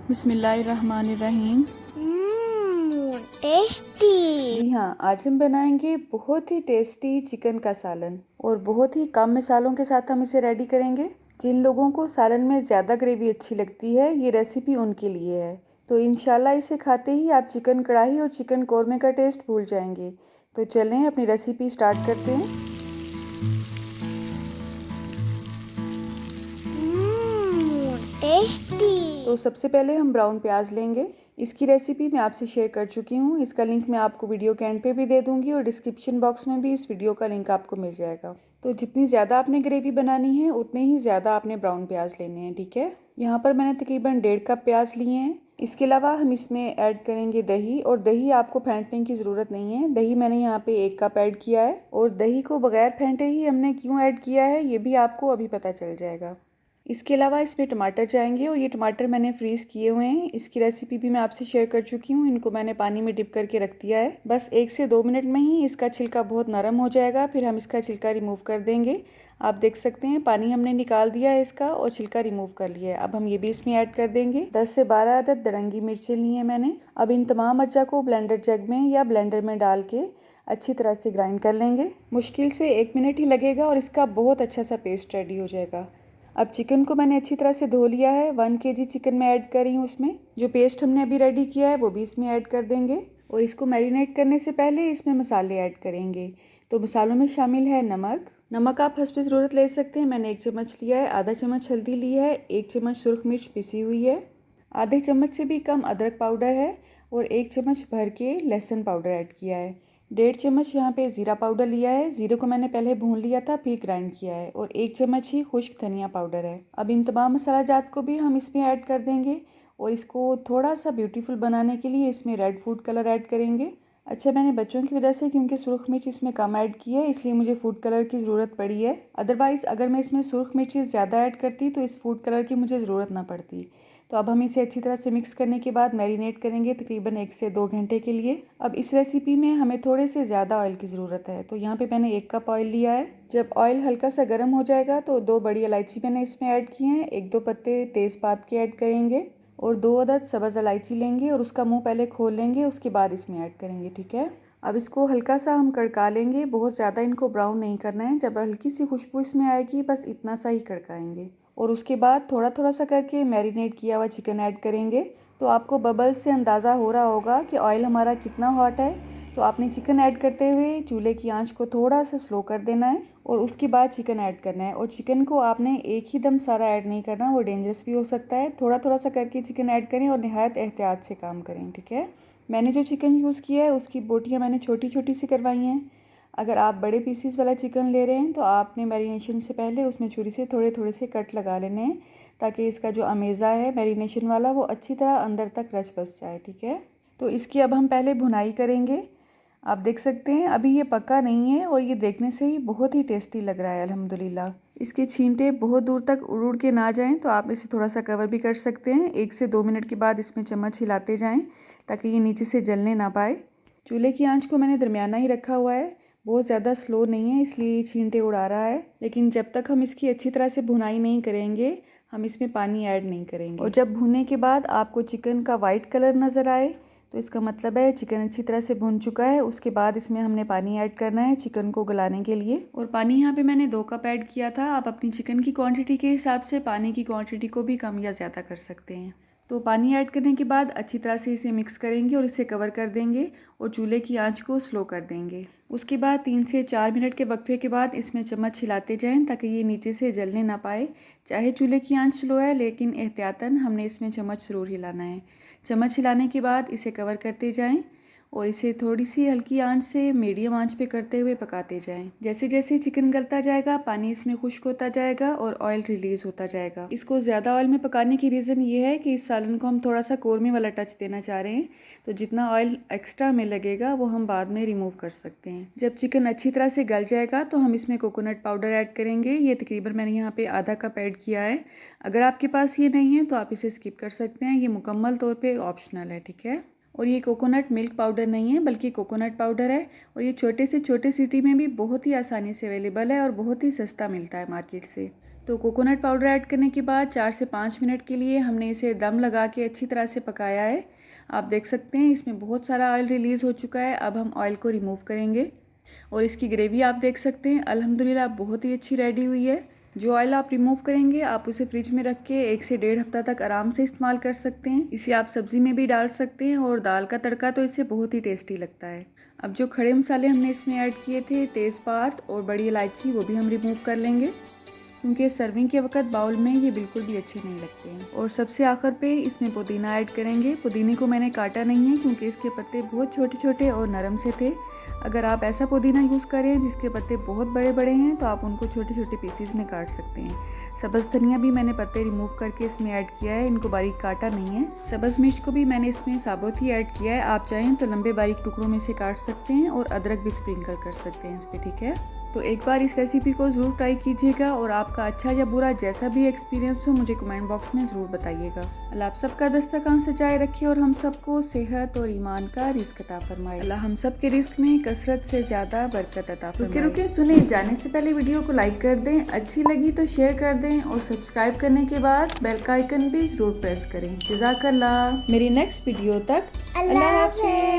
बिस्मिल्लाहिर्रहमानिर्रहीम। टेस्टी। जी हाँ, आज हम बनाएंगे बहुत ही टेस्टी चिकन का सालन और बहुत ही कम मसालों के साथ हम इसे रेडी करेंगे। जिन लोगों को सालन में ज़्यादा ग्रेवी अच्छी लगती है, ये रेसिपी उनके लिए है। तो इंशाल्लाह इसे खाते ही आप चिकन कढ़ाई और चिकन कौरमे का टेस्ट भूल जाएंगे। तो चलें अपनी रेसिपी स्टार्ट करते हैं। टेस्टी। तो सबसे पहले हम ब्राउन प्याज लेंगे। इसकी रेसिपी मैं आपसे शेयर कर चुकी हूँ। इसका लिंक मैं आपको वीडियो के एंड पे भी दे दूँगी और डिस्क्रिप्शन बॉक्स में भी इस वीडियो का लिंक आपको मिल जाएगा। तो जितनी ज़्यादा आपने ग्रेवी बनानी है उतने ही ज़्यादा आपने ब्राउन प्याज लेने हैं, ठीक है। यहाँ पर मैंने तकरीबन 1.5 कप प्याज लिए हैं। इसके अलावा हम इसमें ऐड करेंगे दही, और दही आपको फेंटने की ज़रूरत नहीं है। दही मैंने यहाँ पे 1 कप ऐड किया है, और दही को बगैर फेंटे ही हमने क्यों ऐड किया है ये भी आपको अभी पता चल जाएगा। इसके अलावा इसमें टमाटर जाएंगे, और ये टमाटर मैंने फ्रीज़ किए हुए हैं। इसकी रेसिपी भी मैं आपसे शेयर कर चुकी हूँ। इनको मैंने पानी में डिप करके रख दिया है। बस 1 से 2 मिनट में ही इसका छिलका बहुत नरम हो जाएगा, फिर हम इसका छिलका रिमूव कर देंगे। आप देख सकते हैं पानी हमने निकाल दिया है इसका, और छिलका रिमूव कर लिया है। अब हम ये भी इसमें ऐड कर देंगे। 10 से 12 अदद दरंगी मिर्चें ली हैं मैंने। अब इन तमाम अज्जा को ब्लेंडर जग में या ब्लेंडर में डाल के अच्छी तरह से ग्राइंड कर लेंगे। मुश्किल से 1 मिनट ही लगेगा और इसका बहुत अच्छा सा पेस्ट रेडी हो जाएगा। अब चिकन को मैंने अच्छी तरह से धो लिया है। 1 kg चिकन मैं ऐड कर रही हूँ। उसमें जो पेस्ट हमने अभी रेडी किया है वो भी इसमें ऐड कर देंगे, और इसको मैरिनेट करने से पहले इसमें मसाले ऐड करेंगे। तो मसालों में शामिल है नमक आप हस्ब ज़रूरत ले सकते हैं। मैंने 1 चम्मच लिया है। आधा चम्मच हल्दी ली है। 1 चम्मच सुरख मिर्च पिसी हुई है। आधे चम्मच से भी कम अदरक पाउडर है, और 1 चम्मच भर के लहसुन पाउडर ऐड किया है। 1.5 चम्मच यहाँ पे ज़ीरा पाउडर लिया है। ज़ीरे को मैंने पहले भून लिया था, फिर ग्राइंड किया है, और 1 चम्मच ही खुश्क धनिया पाउडर है। अब इन तमाम मसाला जात को भी हम इसमें ऐड कर देंगे, और इसको थोड़ा सा ब्यूटीफुल बनाने के लिए इसमें रेड फूड कलर ऐड करेंगे। अच्छा, मैंने बच्चों की वजह से क्योंकि सुरख मिर्च इसमें कम ऐड की है, इसलिए मुझे फूड कलर की ज़रूरत पड़ी है। अदरवाइज़ अगर मैं इसमें सुरख मिर्ची ज़्यादा ऐड करती तो इस फूड कलर की मुझे ज़रूरत ना पड़ती। तो अब हम इसे अच्छी तरह से मिक्स करने के बाद मैरिनेट करेंगे तकरीबन 1 से 2 घंटे के लिए। अब इस रेसिपी में हमें थोड़े से ज़्यादा ऑयल की ज़रूरत है, तो यहाँ पे मैंने 1 कप ऑयल लिया है। जब ऑयल हल्का सा गर्म हो जाएगा तो 2 बड़ी इलायची मैंने इसमें ऐड की हैं। 1-2 पत्ते तेज़पात के ऐड करेंगे, और 2 अदद सब्ज़ इलायची लेंगे और उसका मुँह पहले खोल लेंगे, उसके बाद इसमें ऐड करेंगे, ठीक है। अब इसको हल्का सा हम कड़का लेंगे। बहुत ज़्यादा इनको ब्राउन नहीं करना है। जब हल्की सी खुशबू इसमें आएगी बस इतना सा ही कड़काएंगे, और उसके बाद थोड़ा थोड़ा सा करके मैरिनेट किया हुआ चिकन ऐड करेंगे। तो आपको बबल से अंदाज़ा हो रहा होगा कि ऑयल हमारा कितना हॉट है। तो आपने चिकन ऐड करते हुए चूल्हे की आंच को थोड़ा सा स्लो कर देना है, और उसके बाद चिकन ऐड करना है। और चिकन को आपने एक ही दम सारा ऐड नहीं करना, वो डेंजरस भी हो सकता है। थोड़ा थोड़ा सा करके चिकन ऐड करें और नहायत एहतियात से काम करें, ठीक है। मैंने जो चिकन यूज़ किया है उसकी बोटियाँ मैंने छोटी छोटी सी करवाई हैं। अगर आप बड़े पीसीस वाला चिकन ले रहे हैं तो आपने मैरिनेशन से पहले उसमें छुरी से थोड़े थोड़े से कट लगा लेने हैं, ताकि इसका जो अमेज़ा है मैरिनेशन वाला वो अच्छी तरह अंदर तक रच बस जाए, ठीक है। तो इसकी अब हम पहले भुनाई करेंगे। आप देख सकते हैं अभी ये पका नहीं है, और ये देखने से ही बहुत ही टेस्टी लग रहा है अल्हम्दुलिल्लाह। इसके छींटे बहुत दूर तक उड़ उड़ के ना जाएं तो आप इसे थोड़ा सा कवर भी कर सकते हैं। 1 से 2 मिनट के बाद इसमें चम्मच हिलाते जाएं ताकि ये नीचे से जलने ना पाए। चूल्हे की आंच को मैंने दरमियाना ही रखा हुआ है, बहुत ज़्यादा स्लो नहीं है, इसलिए ये छींटे उड़ा रहा है। लेकिन जब तक हम इसकी अच्छी तरह से भुनाई नहीं करेंगे हम इसमें पानी ऐड नहीं करेंगे। और जब भुनने के बाद आपको चिकन का वाइट कलर नज़र आए तो इसका मतलब है चिकन अच्छी तरह से भुन चुका है। उसके बाद इसमें हमने पानी ऐड करना है चिकन को गलाने के लिए, और पानी यहाँ पे मैंने 2 कप ऐड किया था। आप अपनी चिकन की क्वांटिटी के हिसाब से पानी की क्वांटिटी को भी कम या ज़्यादा कर सकते हैं। तो पानी ऐड करने के बाद अच्छी तरह से इसे मिक्स करेंगे और इसे कवर कर देंगे, और चूल्हे की आंच को स्लो कर देंगे। उसके बाद 3 से 4 मिनट के वक्फे के बाद इसमें चम्मच हिलाते जाएं ताकि ये नीचे से जलने ना पाए। चाहे चूल्हे की आंच स्लो है, लेकिन एहतियातन हमने इसमें चम्मच ज़रूर हिलाना है। चम्मच हिलाने के बाद इसे कवर करते जाएं, और इसे थोड़ी सी हल्की आंच से मीडियम आंच पे करते हुए पकाते जाएं। जैसे जैसे चिकन गलता जाएगा पानी इसमें खुश्क होता जाएगा और ऑयल रिलीज़ होता जाएगा। इसको ज़्यादा ऑयल में पकाने की रीज़न ये है कि इस सालन को हम थोड़ा सा कौरमे वाला टच देना चाह रहे हैं, तो जितना ऑयल एक्स्ट्रा में लगेगा वो हम बाद में रिमूव कर सकते हैं। जब चिकन अच्छी तरह से गल जाएगा तो हम इसमें कोकोनट पाउडर ऐड करेंगे। ये तकरीबन मैंने यहाँ पे आधा कप ऐड किया है। अगर आपके पास ये नहीं है तो आप इसे स्किप कर सकते हैं, ये मुकम्मल तौर पे ऑप्शनल है, ठीक है। और ये कोकोनट मिल्क पाउडर नहीं है बल्कि कोकोनट पाउडर है, और ये छोटे से छोटे सिटी में भी बहुत ही आसानी से अवेलेबल है और बहुत ही सस्ता मिलता है मार्केट से। तो कोकोनट पाउडर ऐड करने के बाद 4 से 5 मिनट के लिए हमने इसे दम लगा के अच्छी तरह से पकाया है। आप देख सकते हैं इसमें बहुत सारा ऑयल रिलीज़ हो चुका है। अब हम ऑयल को रिमूव करेंगे और इसकी ग्रेवी आप देख सकते हैं अल्हम्दुलिल्लाह बहुत ही अच्छी रेडी हुई है। जो ऑयल आप रिमूव करेंगे आप उसे फ्रिज में रख के 1 से 1.5 हफ्ता तक आराम से इस्तेमाल कर सकते हैं। इसे आप सब्ज़ी में भी डाल सकते हैं और दाल का तड़का तो इससे बहुत ही टेस्टी लगता है। अब जो खड़े मसाले हमने इसमें ऐड किए थे, तेज़पात और बड़ी इलायची, वो भी हम रिमूव कर लेंगे क्योंकि सर्विंग के वक्त बाउल में ये बिल्कुल भी अच्छे नहीं लगते हैं। और सबसे आखिर पे इसमें पुदीना ऐड करेंगे। पुदीने को मैंने काटा नहीं है क्योंकि इसके पत्ते बहुत छोटे छोटे और नरम से थे। अगर आप ऐसा पुदीना यूज़ करें जिसके पत्ते बहुत बड़े बड़े हैं तो आप उनको छोटे छोटे पीसीज में काट सकते हैं। सब्ज़ धनिया भी मैंने पत्ते रिमूव करके इसमें ऐड किया है, इनको बारीक काटा नहीं है। सब्ज़ मिर्च को भी मैंने इसमें साबुत ही ऐड किया है। आप चाहें तो लंबे बारीक टुकड़ों में से काट सकते हैं और अदरक भी स्प्रिंकल कर सकते हैं इस पर, ठीक है। तो एक बार इस रेसिपी को ज़रूर ट्राई कीजिएगा और आपका अच्छा या बुरा जैसा भी एक्सपीरियंस हो मुझे कमेंट बॉक्स में ज़रूर बताइएगा। अल्लाह आप सबका दस्तरखान सजाए रखे और हम सबको सेहत और ईमान का रिज़्क अता फरमाए। अल्लाह हम सब के रिज़्क में कसरत से ज़्यादा बरकत अता फरमाए। रुके सुने, जाने से पहले वीडियो को लाइक कर दें, अच्छी लगी तो शेयर कर दें और सब्सक्राइब करने के बाद बेल का आइकन भी ज़रूर प्रेस करें। जज़ाकल्लाह। मेरी नेक्स्ट वीडियो तक अल्लाह हाफ़िज़।